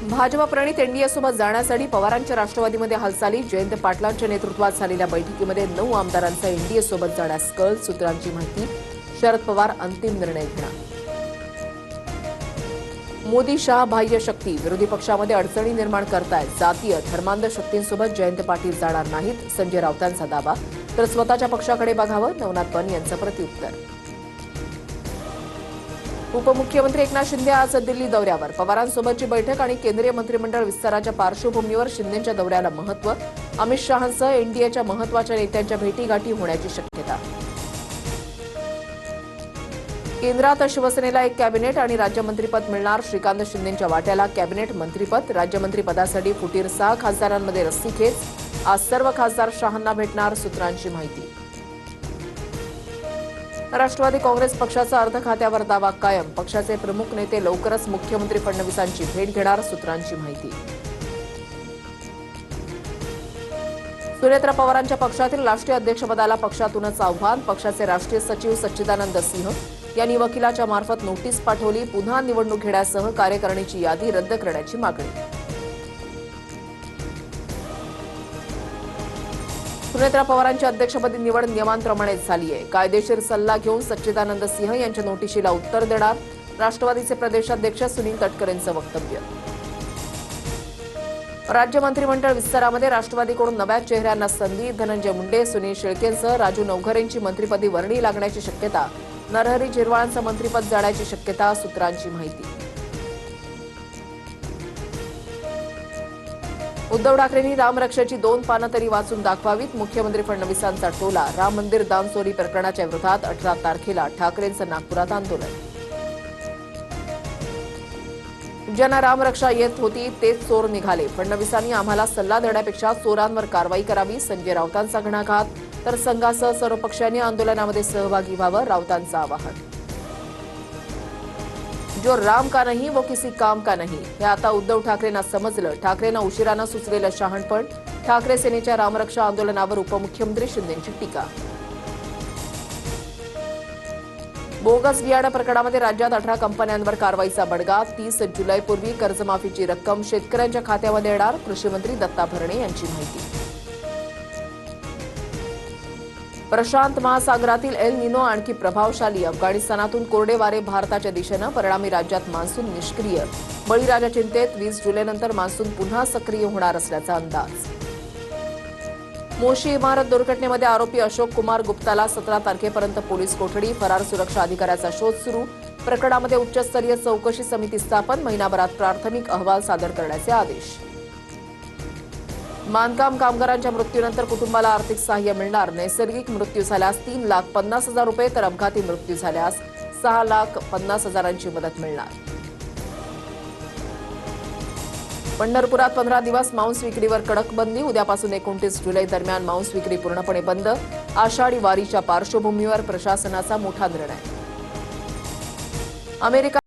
भाजप प्रणित एनडीएसोबत जाण्यासाठी पवारांच्या राष्ट्रवादीमध्ये हालचाली. जयंत पाटलांच्या नेतृत्वात झालेल्या बैठकीमध्ये 9 आमदारांचा एनडीएसोबत जाण्यास कळ. सूत्रांची माहिती. शरद पवार अंतिम निर्णय घेणार. मोदी शहा बाह्य शक्ती विरोधी पक्षामध्ये अडचणी निर्माण करतायत. जातीय धर्मांध शक्तींसोबत जयंत पाटील जाणार नाहीत, संजय राऊतांचा दावा. तर स्वतःच्या पक्षाकडे बघावं, नवनाथ पण यांचं प्रत्युत्तर. उपमुख्यमंत्री एकनाथ शिंदे आज दिल्ली दौऱ्यावर. पवारांसोबतची बैठक आणि केंद्रीय मंत्रिमंडळ विस्ताराच्या पार्श्वभूमीवर शिंदेंच्या दौऱ्याला महत्त्व. अमित शहांसह एनडीएच्या महत्त्वाच्या नेत्यांच्या भेटीगाठी होण्याची शक्यता. केंद्रात शिवसेनेला एक कॅबिनेट आणि राज्यमंत्रीपद मिळणार. श्रीकांत शिंदेंच्या वाट्याला कॅबिनेट मंत्रीपद. राज्यमंत्रीपदासाठी फुटीर 6 खासदारांमध्ये रस्सीखेच. आज सर्व खासदार शहांना भेटणार. सूत्रांची माहिती. राष्ट्रवादी काँग्रेस पक्षाचा अर्ध खात्यावर दावा कायम. पक्षाचे प्रमुख नेते लवकरच मुख्यमंत्री फडणवीसांची भेट घेणार. सूत्रांची माहिती. सुनेत्रा पवारांच्या पक्षातील राष्ट्रीय अध्यक्षपदाला पक्षातूनच आव्हान. पक्षाचे राष्ट्रीय सचिव सच्चिदानंद सिंह यांनी वकिलाच्या मार्फत नोटीस पाठवली. पुन्हा निवडणूक घेण्यासह कार्यकारिणीची यादी रद्द करण्याची मागणी. सुनेत्रा पवारांची अध्यक्षपदी निवड नियमांप्रमाणेच झाली आहे. कायदेशीर सल्ला घेऊन सच्चिदानंद सिंह यांच्या नोटिशीला उत्तर देणार. राष्ट्रवादीचे प्रदेशाध्यक्ष सुनील तटकरे यांचं वक्तव्य. राज्य मंत्रिमंडळ विस्तारामध्ये राष्ट्रवादीकडून नव्या चेहऱ्यांना संधी. धनंजय मुंडे, सुनील शेळकेंसह राजू नवघरेंची मंत्रिपदी वर्णी लागण्याची शक्यता. नरहरी झिरवाळांचं मंत्रिपद जाण्याची शक्यता. सूत्रांची माहिती. उद्धव ठाकरेंनी रामरक्षाची 2 पानं तरी वाचून दाखवावीत. मुख्यमंत्री फडणवीसांचा टोला. राम मंदिर दानचोरी प्रकरणाच्या विरोधात 18 तारखेला ठाकरेंचं नागपुरात आंदोलन. ज्यांना रामरक्षा येत होती तेच चोर निघाले. फडणवीसांनी आम्हाला सल्ला देण्यापेक्षा चोरांवर कारवाई करावी. संजय राऊतांचा घणाघात. तर संघासह सर्व पक्षांनी आंदोलनामध्ये सहभागी व्हावं, राऊतांचं आवाहन. जो राम का नहीं वो किसी काम का नहीं हे आता उद्धव ठाकरेंना समजलं. ठाकरेंना उशिरानं सुचलेलं शहाणपण. ठाकरे सेनेच्या रामरक्षा आंदोलनावर उपमुख्यमंत्री शिंदेंची टीका. बोगस बियाणं प्रकरणामध्ये राज्यात 18 कंपन्यांवर कारवाईचा बडगा. 30 जुलैपूर्वी कर्जमाफीची रक्कम शेतकऱ्यांच्या खात्यामध्ये येणार. कृषीमंत्री दत्ता भरणे यांची माहिती. प्रशांत महासागरातील एल निनो आणखी प्रभावशाली. अफगाणिस्तानातून कोरडे वारे भारताच्या दिशेनं. परिणामी राज्यात मान्सून निष्क्रिय. बळीराजा चिंतेत. 20 जुलैनंतर मान्सून पुन्हा सक्रिय होणार असल्याचा अंदाज. मोशी इमारत दुर्घटनेमध्ये आरोपी अशोक कुमार गुप्ताला 17 तारखेपर्यंत पोलीस कोठडी. फरार सुरक्षा अधिकाऱ्याचा शोध सुरू. प्रकरणामध्ये उच्चस्तरीय चौकशी समिती स्थापन. महिनाभरात प्राथमिक अहवाल सादर करण्याचे आदेश. बांधकाम कामगारांच्या मृत्यूनंतर कुटुंबाला आर्थिक सहाय्य मिळणार. नैसर्गिक मृत्यू झाल्यास 3,50,000 रुपये तर अपघाती मृत्यू झाल्यास 6,50,000ची मदत मिळणार. पंढरपुरात 15 दिवस मांस विक्रीवर कडक बंदी. उद्यापासून 29 जुलै दरम्यान मांस विक्री पूर्णपणे बंद. आषाढी वारीच्या पार्श्वभूमीवर प्रशासनाचा मोठा निर्णय. अमेरिका